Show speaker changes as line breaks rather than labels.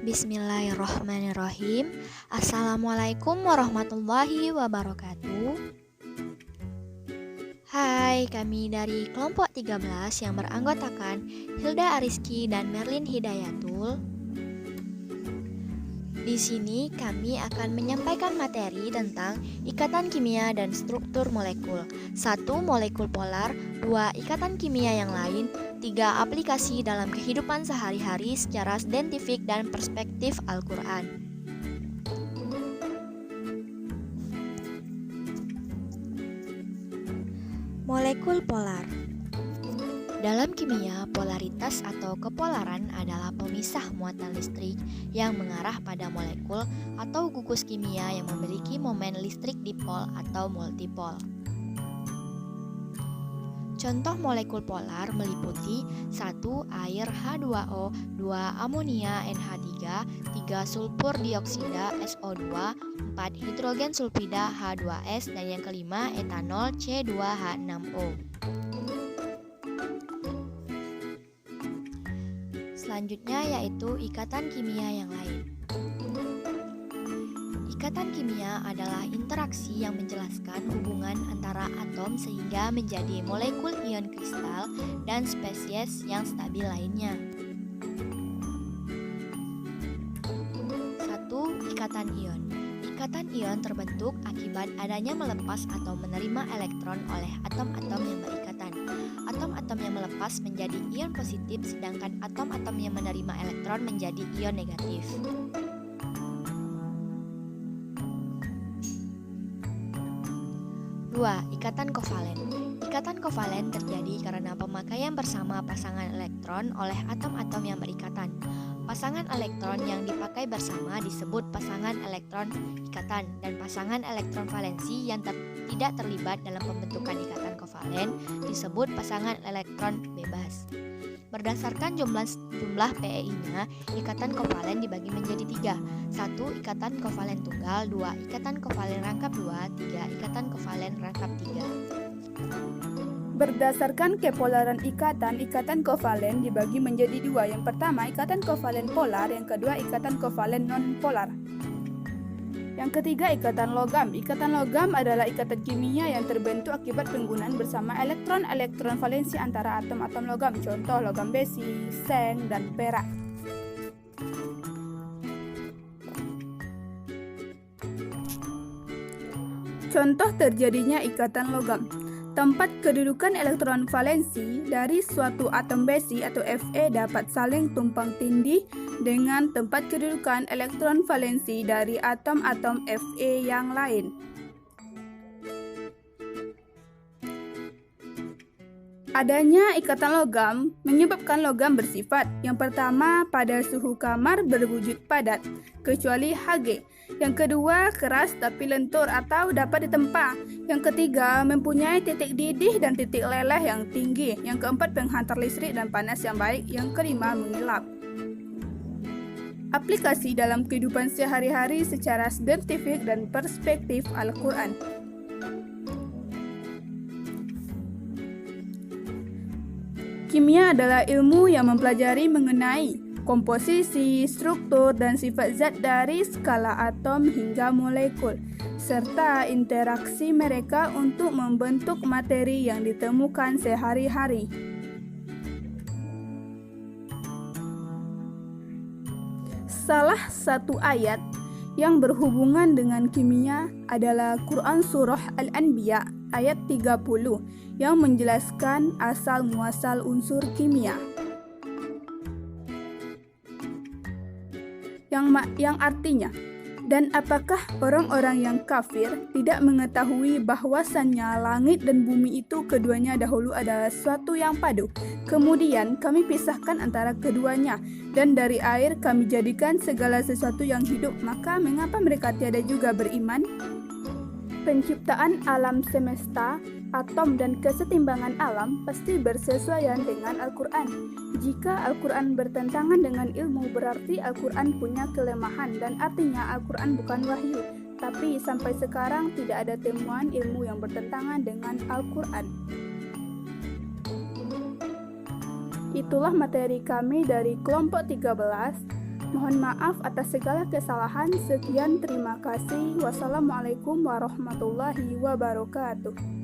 Bismillahirrohmanirrohim. Assalamualaikum warahmatullahi wabarakatuh. Hai, kami dari kelompok 13 yang beranggotakan Hilda Ariski dan Merlin Hidayatul. Di sini kami akan menyampaikan materi tentang ikatan kimia dan struktur molekul. 1. Molekul polar, 2. Ikatan kimia yang lain, 3. Aplikasi dalam kehidupan sehari-hari secara saintifik dan perspektif Al-Quran. Molekul polar. Dalam kimia, polaritas atau kepolaran adalah pemisah muatan listrik yang mengarah pada molekul atau gugus kimia yang memiliki momen listrik dipol atau multipol. Contoh molekul polar meliputi 1. Air H2O, 2. Amonia NH3, 3. Sulfur dioksida SO2, 4. Hidrogen sulfida H2S, dan yang kelima etanol C2H6O. Selanjutnya yaitu ikatan kimia yang lain. Ikatan kimia adalah interaksi yang menjelaskan hubungan antara atom sehingga menjadi molekul ion kristal dan spesies yang stabil lainnya. 1. Ikatan ion. Ikatan ion terbentuk akibat adanya melepas atau menerima elektron oleh atom-atom yang berikatan. Atom-atom yang melepas menjadi ion positif, sedangkan atom-atom yang menerima elektron menjadi ion negatif. Dua, ikatan kovalen. Ikatan kovalen terjadi karena pemakaian bersama pasangan elektron oleh atom-atom yang berikatan. Pasangan elektron yang dipakai bersama disebut pasangan elektron ikatan, dan pasangan elektron valensi yang tidak terlibat dalam pembentukan ikatan kovalen disebut pasangan elektron bebas. Berdasarkan jumlah PeI-nya, ikatan kovalen dibagi menjadi 3. 1. Ikatan kovalen tunggal, 2. Ikatan kovalen rangkap 2, 3. Ikatan kovalen rangkap 3.
Berdasarkan kepolaran ikatan kovalen dibagi menjadi 2. Yang pertama, ikatan kovalen polar, yang kedua, ikatan kovalen non-polar. Yang ketiga, ikatan logam. Ikatan logam adalah ikatan kimia yang terbentuk akibat penggunaan bersama elektron-elektron valensi antara atom-atom logam. Contoh logam besi, seng, dan perak. Contoh terjadinya ikatan logam. Tempat kedudukan elektron valensi dari suatu atom besi atau Fe dapat saling tumpang tindih dengan tempat kedudukan elektron valensi dari atom-atom Fe yang lain. Adanya ikatan logam menyebabkan logam bersifat, yang pertama, pada suhu kamar berwujud padat, kecuali Hg. Yang kedua, keras tapi lentur atau dapat ditempa. Yang ketiga, mempunyai titik didih dan titik leleh yang tinggi. Yang keempat, penghantar listrik dan panas yang baik. Yang kelima, mengilap. Aplikasi dalam kehidupan sehari-hari secara saintifik dan perspektif Al-Quran. Kimia adalah ilmu yang mempelajari mengenai komposisi, struktur, dan sifat zat dari skala atom hingga molekul, serta interaksi mereka untuk membentuk materi yang ditemukan sehari-hari. Salah satu ayat yang berhubungan dengan kimia adalah Quran Surah Al-Anbiya ayat 30 yang menjelaskan asal-muasal unsur kimia. Yang artinya, dan apakah orang-orang yang kafir tidak mengetahui bahwasannya langit dan bumi itu keduanya dahulu adalah suatu yang padu, kemudian kami pisahkan antara keduanya, dan dari air kami jadikan segala sesuatu yang hidup, maka mengapa mereka tiada juga beriman? Penciptaan alam semesta, atom, dan kesetimbangan alam pasti bersesuaian dengan Al-Quran. Jika Al-Quran bertentangan dengan ilmu, berarti Al-Quran punya kelemahan, dan artinya Al-Quran bukan wahyu. Tapi sampai sekarang tidak ada temuan ilmu yang bertentangan dengan Al-Quran. Itulah materi kami dari kelompok 13. Mohon maaf atas segala kesalahan. Sekian, terima kasih. Wassalamualaikum warahmatullahi wabarakatuh.